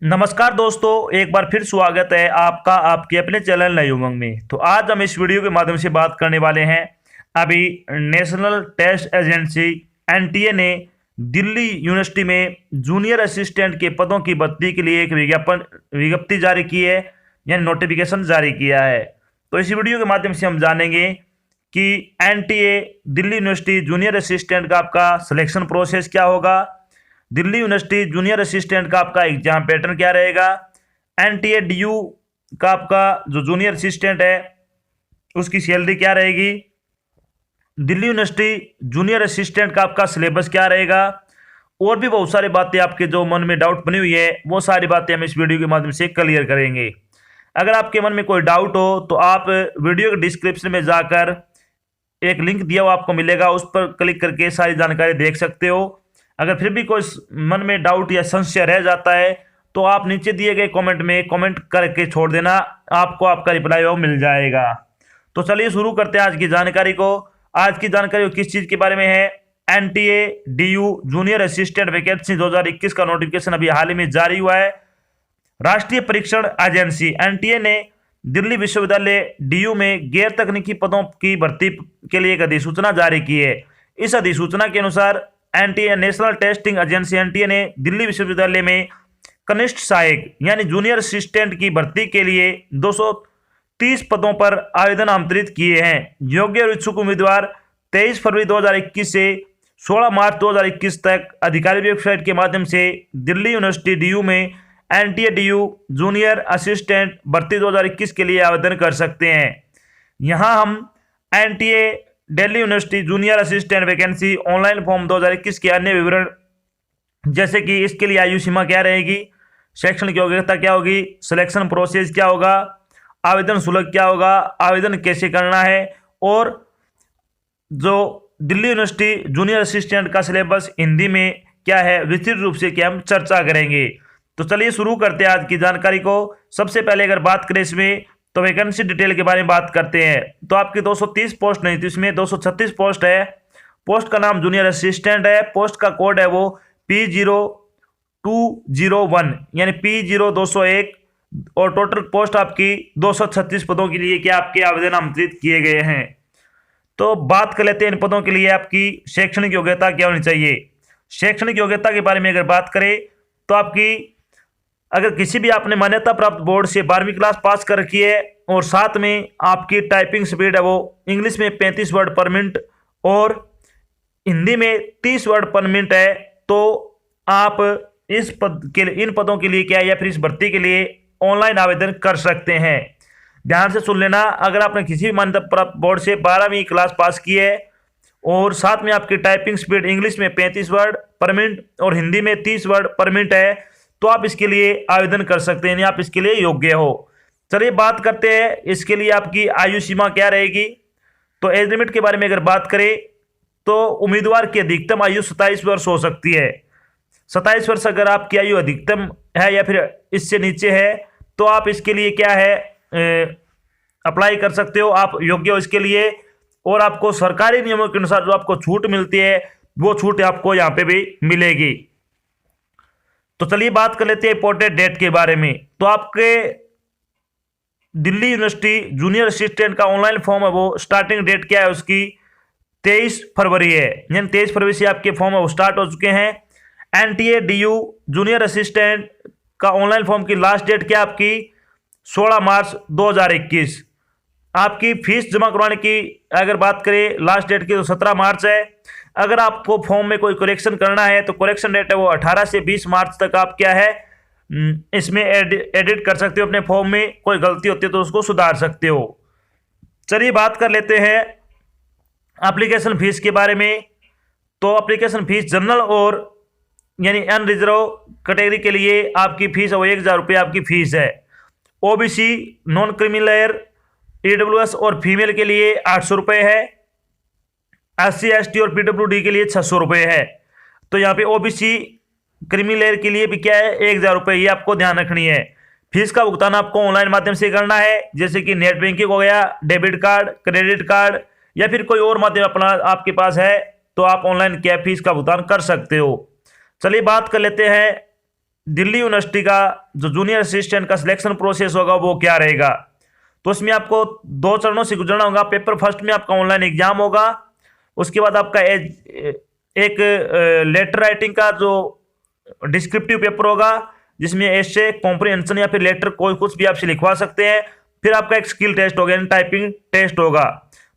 नमस्कार दोस्तों, एक बार फिर स्वागत है आपका आपके अपने चैनल नए उमंग में। तो आज हम इस वीडियो के माध्यम से बात करने वाले हैं। अभी नेशनल टेस्ट एजेंसी एनटीए ने दिल्ली यूनिवर्सिटी में जूनियर असिस्टेंट के पदों की भर्ती के लिए एक विज्ञप्ति जारी की है, यानी नोटिफिकेशन जारी किया है। तो इस वीडियो के माध्यम से हम जानेंगे कि NTA Delhi university junior assistant का आपका सिलेक्शन प्रोसेस क्या होगा, दिल्ली यूनिवर्सिटी जूनियर असिस्टेंट का आपका एग्जाम पैटर्न क्या रहेगा, एनटीए डीयू का आपका जो जूनियर असिस्टेंट है उसकी सैलरी क्या रहेगी, दिल्ली यूनिवर्सिटी जूनियर असिस्टेंट का आपका सिलेबस क्या रहेगा, और भी बहुत सारी बातें आपके जो मन में डाउट बनी हुई है वो सारी बातें हम इस वीडियो के माध्यम से क्लियर करेंगे। अगर आपके मन में कोई डाउट हो तो आप वीडियो के डिस्क्रिप्शन में जाकर एक लिंक दिया हुआ आपको मिलेगा, उस पर क्लिक करके सारी जानकारी देख सकते हो। अगर फिर भी कोई मन में डाउट या संशय रह जाता है तो आप नीचे दिए गए कमेंट में कमेंट करके छोड़ देना, आपको आपका रिप्लाई वो मिल जाएगा। तो चलिए शुरू करते हैं आज की जानकारी को। आज की जानकारी किस चीज़ के बारे में है? NTA DU junior assistant vacancy 2021 का नोटिफिकेशन अभी हाल ही में जारी हुआ है। राष्ट्रीय परीक्षण एजेंसी एनटीए ने दिल्ली विश्वविद्यालय डीयू में गैर तकनीकी पदों की भर्ती के लिए एक अधिसूचना जारी की है। इस अधिसूचना के अनुसार NTA national testing agency NTA ने दिल्ली विश्वविद्यालय में कनिष्ठ सहायक यानी जूनियर असिस्टेंट की भर्ती के लिए 230 पदों पर आवेदन आमंत्रित किए हैं। योग्य और इच्छुक उम्मीदवार 23 फरवरी 2021 से 16 मार्च 2021 तक आधिकारिक वेबसाइट के माध्यम से दिल्ली यूनिवर्सिटी डीयू में एनटीए डीयू जूनियर असिस्टेंट भर्ती 2021 के लिए आवेदन कर सकते हैं। यहाँ हम NTA Delhi university junior assistant vacancy online form 2021 के अन्य विवरण, जैसे कि इसके लिए आयु सीमा क्या रहेगी, शैक्षणिक योग्यता क्या होगी, सिलेक्शन प्रोसेस क्या होगा, आवेदन शुल्क क्या होगा, आवेदन कैसे करना है, और जो दिल्ली यूनिवर्सिटी जूनियर असिस्टेंट का सिलेबस हिंदी में क्या है, विस्तृत रूप से क्या हम चर्चा करेंगे। तो चलिए शुरू करते हैं आज की जानकारी को। सबसे पहले अगर बात करें इसमें तो वैकेंसी डिटेल के बारे में बात करते हैं। तो आपकी 230 पोस्ट नहीं थी, इसमें 236 पोस्ट है। पोस्ट का नाम जूनियर असिस्टेंट है। पोस्ट का कोड है वो P0201 यानी P0201, और टोटल पोस्ट आपकी 236 पदों के लिए क्या आपके आवेदन आमंत्रित किए गए हैं। तो बात कर लेते हैं इन पदों के लिए आपकी शैक्षणिक योग्यता क्या होनी चाहिए। शैक्षणिक योग्यता के बारे में अगर बात करें तो आपकी अगर किसी भी आपने मान्यता प्राप्त बोर्ड से 12वीं क्लास पास कर रखी है और साथ में आपकी टाइपिंग स्पीड है वो इंग्लिश में 35 वर्ड पर मिनट और हिंदी में 30 वर्ड पर मिनट है, तो आप इस पद के लिए इन पदों के लिए क्या या फिर इस भर्ती के लिए ऑनलाइन आवेदन कर सकते हैं। ध्यान से सुन लेना, अगर आपने किसी भी मान्यता प्राप्त बोर्ड से 12वीं क्लास पास की है और साथ में आपकी टाइपिंग स्पीड इंग्लिश में 35 वर्ड पर मिनट और हिंदी में 30 वर्ड पर मिनट है, तो आप इसके लिए आवेदन कर सकते हैं, यानी आप इसके लिए योग्य हो। चलिए बात करते हैं इसके लिए आपकी आयु सीमा क्या रहेगी। तो एज लिमिट के बारे में अगर बात करें तो उम्मीदवार की अधिकतम आयु 27 वर्ष हो सकती है। 27 वर्ष अगर आपकी आयु अधिकतम है या फिर इससे नीचे है तो आप इसके लिए क्या है अप्लाई कर सकते हो, आप योग्य हो इसके लिए। और आपको सरकारी नियमों के अनुसार जो आपको छूट मिलती है वो छूट आपको यहाँ पे भी मिलेगी। तो चलिए बात कर लेते हैं इंपॉर्टेंट डेट के बारे में। तो आपके दिल्ली यूनिवर्सिटी जूनियर असिस्टेंट का ऑनलाइन फॉर्म है वो स्टार्टिंग डेट क्या है उसकी 23 फरवरी है, यानी 23 फरवरी से आपके फॉर्म है वो स्टार्ट हो चुके हैं। एनटीए डीयू जूनियर असिस्टेंट का ऑनलाइन फॉर्म की लास्ट डेट क्या आपकी 16 मार्च 2021। आपकी फीस जमा करवाने की अगर बात करें लास्ट डेट की तो 17 मार्च है। अगर आपको फॉर्म में कोई करेक्शन करना है तो करेक्शन डेट है वो 18 से 20 मार्च तक आप क्या है इसमें एडिट कर सकते हो अपने फॉर्म में, कोई गलती होती है तो उसको सुधार सकते हो। चलिए बात कर लेते हैं एप्लीकेशन फीस के बारे में। तो एप्लीकेशन फीस जनरल और यानी अनरिजर्व कैटेगरी के लिए आपकी फीस है वो 1000 रुपये आपकी फीस है। OBC non creamy layer EWS और फीमेल के लिए 800 रुपये है। SC ST और PWD के लिए 600 रुपये है। तो यहाँ पे ओबीसी क्रीमी लेयर के लिए भी क्या है 1000 रुपये, ये आपको ध्यान रखनी है। फीस का भुगतान आपको ऑनलाइन माध्यम से करना है, जैसे कि नेट बैंकिंग हो गया, डेबिट कार्ड, क्रेडिट कार्ड या फिर कोई और माध्यम अपना आपके पास है तो आप ऑनलाइन क्या फीस का भुगतान कर सकते हो। चलिए बात कर लेते हैं दिल्ली यूनिवर्सिटी का जो जूनियर असिस्टेंट का सिलेक्शन प्रोसेस होगा वो क्या रहेगा। तो इसमें आपको 2 चरणों से गुजरना होगा। पेपर फर्स्ट में आपका ऑनलाइन एग्जाम होगा, उसके बाद आपका एक लेटर राइटिंग का जो डिस्क्रिप्टिव पेपर होगा, जिसमें ऐसे कॉम्प्रिहेंशन या फिर लेटर कोई कुछ भी आपसे लिखवा सकते हैं। फिर आपका एक स्किल टेस्ट होगा, यानी टाइपिंग टेस्ट होगा।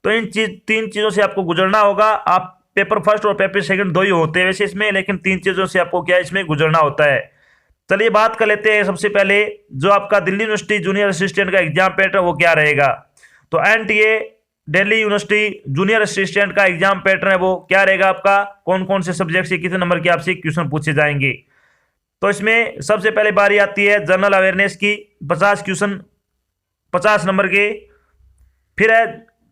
तो इन 3 चीज़ों से आपको गुजरना होगा। आप पेपर फर्स्ट और पेपर सेकंड 2 ही होते हैं वैसे इसमें, लेकिन 3 चीज़ों से आपको क्या इसमें गुजरना होता है। चलिए बात कर लेते हैं सबसे पहले जो आपका दिल्ली यूनिवर्सिटी जूनियर असिस्टेंट का एग्जाम पैटर्न वो क्या रहेगा। तो NTA Delhi university junior assistant का एग्जाम पैटर्न है वो क्या रहेगा आपका, कौन कौन से सब्जेक्ट से कितने नंबर के आपसे क्वेश्चन पूछे जाएंगे। तो इसमें सबसे पहले बारी आती है जनरल अवेयरनेस की, 50 क्वेश्चन 50 नंबर के। फिर है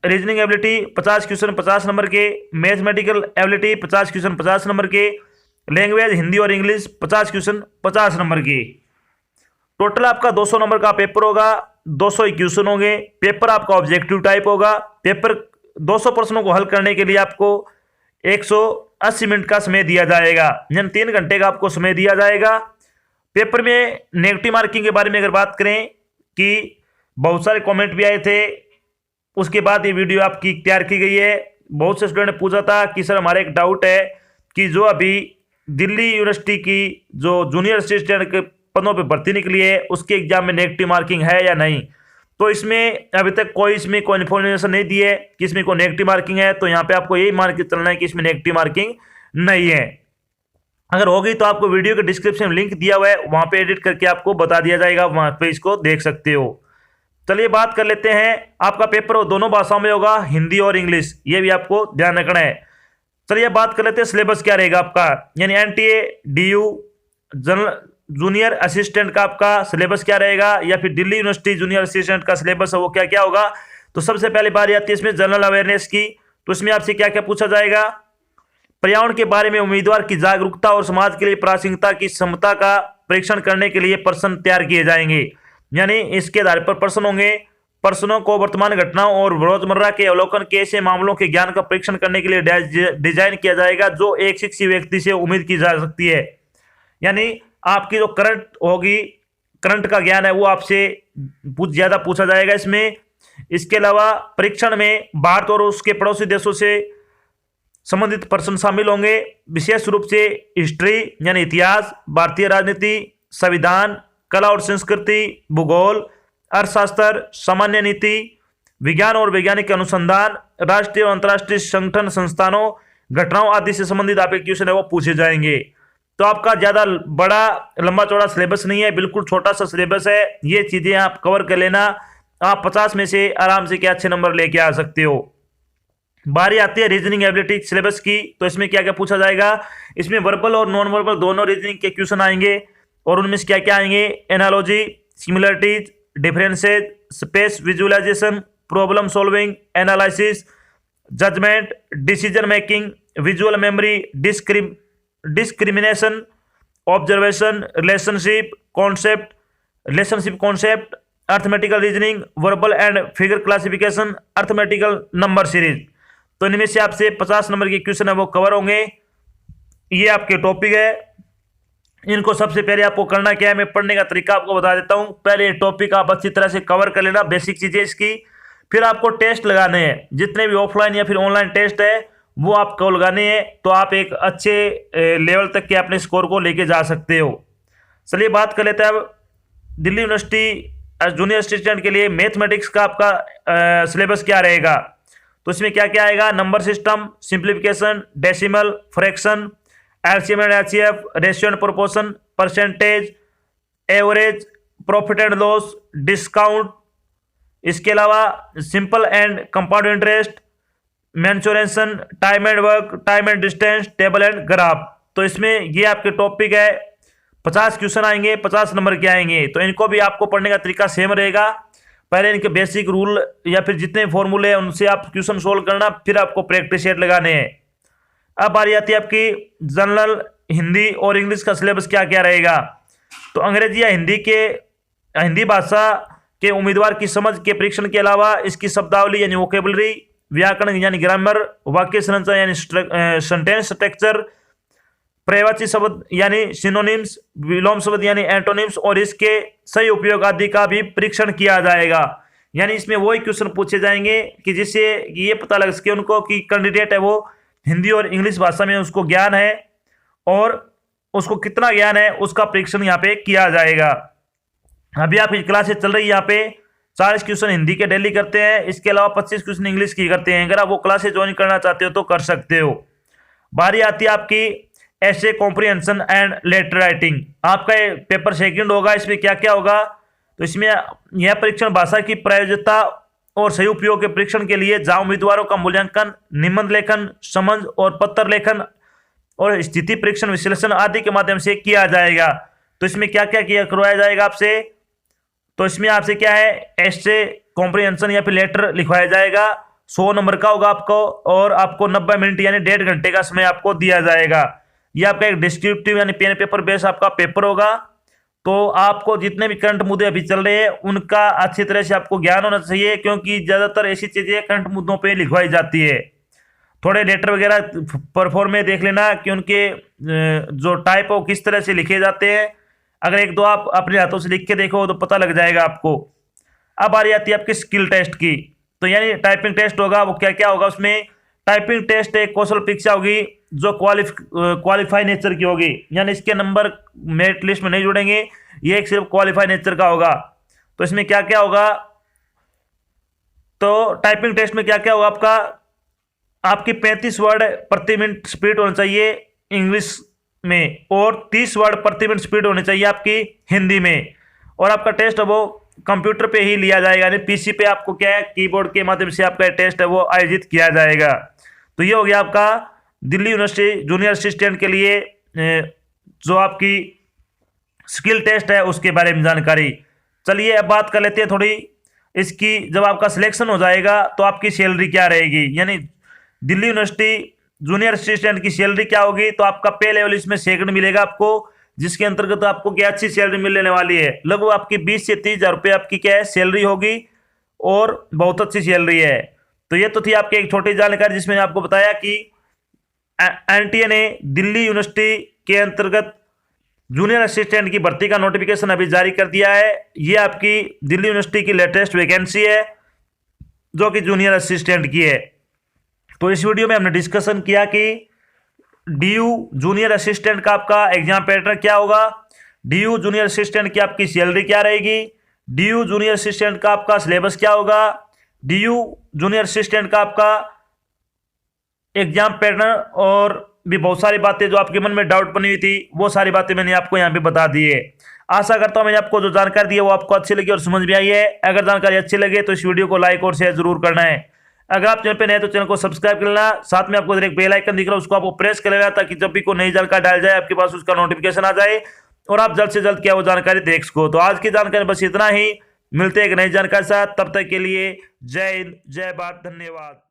रीजनिंग एबिलिटी 50 क्वेश्चन 50 नंबर के। मैथमेटिकल एबिलिटी 50 क्वेश्चन 50 नंबर के। लैंग्वेज हिंदी और इंग्लिश 50 क्वेश्चन 50 नंबर के। टोटल आपका 200 नंबर का पेपर होगा, 200 ही क्वेश्चन होंगे। पेपर आपका ऑब्जेक्टिव टाइप होगा। पेपर 200 प्रश्नों को हल करने के लिए आपको 180 मिनट का समय दिया जाएगा, यानी 3 घंटे का आपको समय दिया जाएगा। पेपर में नेगेटिव मार्किंग के बारे में अगर बात करें कि बहुत सारे कमेंट भी आए थे, उसके बाद ये वीडियो आपकी तैयार की गई है। बहुत से स्टूडेंट ने पूछा था कि सर हमारा एक डाउट है कि जो अभी दिल्ली यूनिवर्सिटी की जो जूनियर असिस्टेंट के पदों पे भर्ती निकली है उसके एग्जाम में नेगेटिव मार्किंग है या नहीं। तो इसमें अभी तक कोई इन्फॉर्मेशन नहीं दी है कि इसमें कोई नेगेटिव मार्किंग है। तो यहाँ पे आपको यही मान के चलना है कि इसमें नेगेटिव मार्किंग नहीं है। अगर होगी तो आपको वीडियो के डिस्क्रिप्शन में लिंक दिया हुआ है, वहाँ पे एडिट करके आपको बता दिया जाएगा, वहाँ पे इसको देख सकते हो। चलिए बात कर लेते हैं। आपका पेपर दोनों भाषाओं में होगा, हिंदी और इंग्लिश, ये भी आपको ध्यान रखना है। चलिए बात कर लेते हैं सिलेबस क्या रहेगा आपका, यानी NTA DU general junior assistant का आपका सिलेबस क्या रहेगा, या फिर दिल्ली यूनिवर्सिटी जूनियर असिस्टेंट का सिलेबस है वो क्या क्या होगा। तो सबसे पहले बारी आती है इसमें जनरल अवेयरनेस की। तो इसमें आपसे क्या क्या पूछा जाएगा। पर्यावरण के बारे में उम्मीदवार की जागरूकता और समाज के लिए प्रासंगिकता की क्षमता का परीक्षण करने के लिए प्रश्न तैयार किए जाएंगे, यानी इसके आधार पर प्रश्न होंगे। प्रश्नों को वर्तमान घटनाओं और रोजमर्रा के अवलोकन के ऐसे मामलों के ज्ञान का परीक्षण करने के लिए डिजाइन किया जाएगा जो एक शिक्षित व्यक्ति से उम्मीद की जा सकती है। यानी आपकी जो करंट होगी, करंट का ज्ञान है वो आपसे ज्यादा पूछा जाएगा इसमें। इसके अलावा परीक्षण में भारत और उसके पड़ोसी देशों से संबंधित प्रश्न शामिल होंगे, विशेष रूप से हिस्ट्री यानी इतिहास, भारतीय राजनीति, संविधान, कला और संस्कृति, भूगोल, अर्थशास्त्र, सामान्य नीति, विज्ञान और वैज्ञानिक अनुसंधान, राष्ट्रीय और अंतर्राष्ट्रीय संगठन संस्थानों, घटनाओं आदि से संबंधित आपके क्वेश्चन है वो पूछे जाएंगे। तो आपका ज़्यादा बड़ा लंबा चौड़ा सिलेबस नहीं है, बिल्कुल छोटा सा सिलेबस है। ये चीज़ें आप कवर कर लेना, आप 50 में से आराम से क्या अच्छे नंबर लेके आ सकते हो। बारी आती है रीजनिंग एबिलिटी सिलेबस की। तो इसमें क्या क्या पूछा जाएगा। इसमें वर्बल और नॉन वर्बल दोनों रीजनिंग के क्वेश्चन आएंगे, और उनमें से क्या क्या आएंगे। Analogy, similarities, differences, space visualisation, problem solving, analysis, judgement, decision making, visual memory, discrimination, observation, relationship concept, arithmetical reasoning, verbal and figure classification, arithmetical number series. तो इनमें से आपसे 50 नंबर के क्वेश्चन है वो कवर होंगे। ये आपके टॉपिक है। इनको सबसे पहले आपको करना क्या है, मैं पढ़ने का तरीका आपको बता देता हूं। पहले टॉपिक आप अच्छी तरह से कवर कर लेना, बेसिक चीजें इसकी। फिर आपको टेस्ट लगाने हैं, जितने भी ऑफलाइन या फिर ऑनलाइन टेस्ट है वो आपको लगाने हैं, तो आप एक अच्छे लेवल तक के अपने स्कोर को लेके जा सकते हो। चलिए बात कर लेते हैं अब दिल्ली यूनिवर्सिटी जूनियर असिस्टेंट के लिए मैथमेटिक्स का आपका सिलेबस क्या रहेगा। तो इसमें क्या क्या आएगा। Number system, simplification, decimal, fraction, LCM and HCF, ratio and proportion, percentage, average, profit and loss, discount. इसके अलावा simple and compound interest, mensuration, time and work, time and distance, table and graph. तो इसमें ये आपके topic है। 50 question आएंगे, 50 number के आएंगे। तो इनको भी आपको पढ़ने का तरीका सेम रहेगा। पहले इनके बेसिक रूल या फिर जितने फॉर्मूले हैं उनसे आप क्वेश्चन सोल्व करना, फिर आपको प्रैक्टिस सेट लगाने हैं। अब बारी आती है आपकी जनरल हिंदी और इंग्लिश का सिलेबस क्या क्या रहेगा। तो अंग्रेजी या हिंदी भाषा के उम्मीदवार की समझ के परीक्षण के अलावा इसकी शब्दावली यानी वोकेबलरी, व्याकरण यानी ग्रामर, वाक्य संरचना यानी सेंटेंस स्ट्रक्चर, पर्यायवाची शब्द यानी सिनोनिम्स, विलोम शब्द यानी एंटोनिम्स और इसके सही उपयोग आदि का भी परीक्षण किया जाएगा। यानी इसमें वही क्वेश्चन पूछे जाएंगे कि जिससे ये पता लग सके उनको कि कैंडिडेट है वो हिंदी और इंग्लिश भाषा में उसको ज्ञान है और उसको कितना ज्ञान है उसका परीक्षण यहाँ पे किया जाएगा। अभी आपकी क्लासेस चल रही है, यहाँ पे 40 क्वेश्चन हिंदी के डेली करते हैं, इसके अलावा 25 क्वेश्चन इंग्लिश की करते हैं। अगर आप वो क्लासेस ज्वाइन करना चाहते हो तो कर सकते हो। बारी आती है आपकी ऐसे कॉम्प्रिहेंशन एंड लेटर राइटिंग। आपका ये पेपर सेकंड होगा। इसमें क्या क्या होगा, तो इसमें यह परीक्षण भाषा की प्रयोज्यता और सही उपयोग के परीक्षण के लिए जहां उम्मीदवारों का मूल्यांकन निबंध लेखन, समझ और पत्र लेखन और स्थिति परीक्षण, विश्लेषण आदि के माध्यम से किया जाएगा। तो इसमें क्या क्या किया करवाया जाएगा आपसे, तो इसमें आपसे क्या है, ऐसे कॉम्प्रिहेंशन या फिर लेटर लिखवाया जाएगा। 100 नंबर का होगा आपको और आपको 90 मिनट यानी 1.5 घंटे का समय आपको दिया जाएगा। यह आपका एक डिस्क्रिप्टिव यानी पेन पेपर बेस आपका पेपर होगा। तो आपको जितने भी करंट मुद्दे अभी चल रहे हैं उनका अच्छी तरह से आपको ज्ञान होना चाहिए, क्योंकि ज़्यादातर ऐसी चीज़ें करंट मुद्दों पे लिखवाई जाती है। थोड़े लेटर वगैरह परफॉर्म में देख लेना कि उनके जो टाइप हो किस तरह से लिखे जाते हैं। अगर एक दो आप अपने हाथों से लिख के देखो तो पता लग जाएगा आपको। अब आ रही आती है आपकी स्किल टेस्ट की, तो यानी टाइपिंग टेस्ट होगा। वो क्या क्या होगा उसमें, टाइपिंग टेस्ट एक कौशल परीक्षा होगी जो क्वालिफाई नेचर की होगी, यानी इसके नंबर मेरिट लिस्ट में नहीं जुड़ेंगे, ये एक सिर्फ क्वालिफाई नेचर का होगा। तो इसमें क्या क्या होगा, तो टाइपिंग टेस्ट में क्या क्या होगा आपकी 35 वर्ड प्रति मिनट स्पीड होनी चाहिए इंग्लिश में और 30 वर्ड प्रति मिनट स्पीड होनी चाहिए आपकी हिंदी में। और आपका टेस्ट है वो कंप्यूटर पे ही लिया जाएगा, यानी पीसी पे आपको क्या है कीबोर्ड के माध्यम से आपका टेस्ट है वो आयोजित किया जाएगा। तो ये हो गया आपका दिल्ली यूनिवर्सिटी जूनियर असिस्टेंट के लिए जो आपकी स्किल टेस्ट है उसके बारे में जानकारी। चलिए अब बात कर लेते हैं थोड़ी इसकी। जब आपका सिलेक्शन हो जाएगा तो आपकी सैलरी क्या रहेगी, यानी दिल्ली यूनिवर्सिटी जूनियर असिस्टेंट की सैलरी क्या होगी। तो आपका पे लेवल इसमें सेकंड मिलेगा आपको, जिसके अंतर्गत आपको क्या अच्छी सैलरी मिलने वाली है। लगभग आपकी 20 से 30 हज़ार रुपये आपकी क्या है सैलरी होगी और बहुत अच्छी सैलरी है। तो ये तो थी आपकी एक छोटी जानकारी जिसमें आपको बताया कि एनटीए ने दिल्ली यूनिवर्सिटी के अंतर्गत जूनियर असिस्टेंट की भर्ती का नोटिफिकेशन अभी जारी कर दिया है। ये आपकी दिल्ली यूनिवर्सिटी की लेटेस्ट वैकेंसी है जो कि जूनियर असिस्टेंट की है। तो इस वीडियो में हमने डिस्कशन किया कि डीयू जूनियर असिस्टेंट का आपका एग्जाम पैटर्न क्या होगा, डीयू जूनियर असिस्टेंट की आपकी सैलरी क्या रहेगी, डीयू जूनियर असिस्टेंट का आपका सिलेबस क्या होगा, डीयू जूनियर असिस्टेंट का आपका एग्जाम पैटर्न और भी बहुत सारी बातें जो आपके मन में डाउट बनी हुई थी वो सारी बातें मैंने आपको यहाँ पे बता दी है। आशा करता हूँ मैंने आपको जो जानकारी दी है वो आपको अच्छी लगी और समझ में आई है। अगर जानकारी अच्छी लगे तो इस वीडियो को लाइक और शेयर जरूर करना है। अगर आप चैनल पे नए तो चैनल को सब्सक्राइब कर लेना। साथ में आपको एक बेल आइकन दिख रहा है उसको आपको प्रेस कर लेना ताकि जब भी कोई नई जानकारी डाल जाए आपके पास उसका नोटिफिकेशन आ जाए और आप जल्द से जल्द क्या वो जानकारी देख सको। तो आज की जानकारी बस इतना ही, मिलते हैं एक नई जानकारी के साथ। तब तक के लिए जय हिंद, जय भारत, धन्यवाद।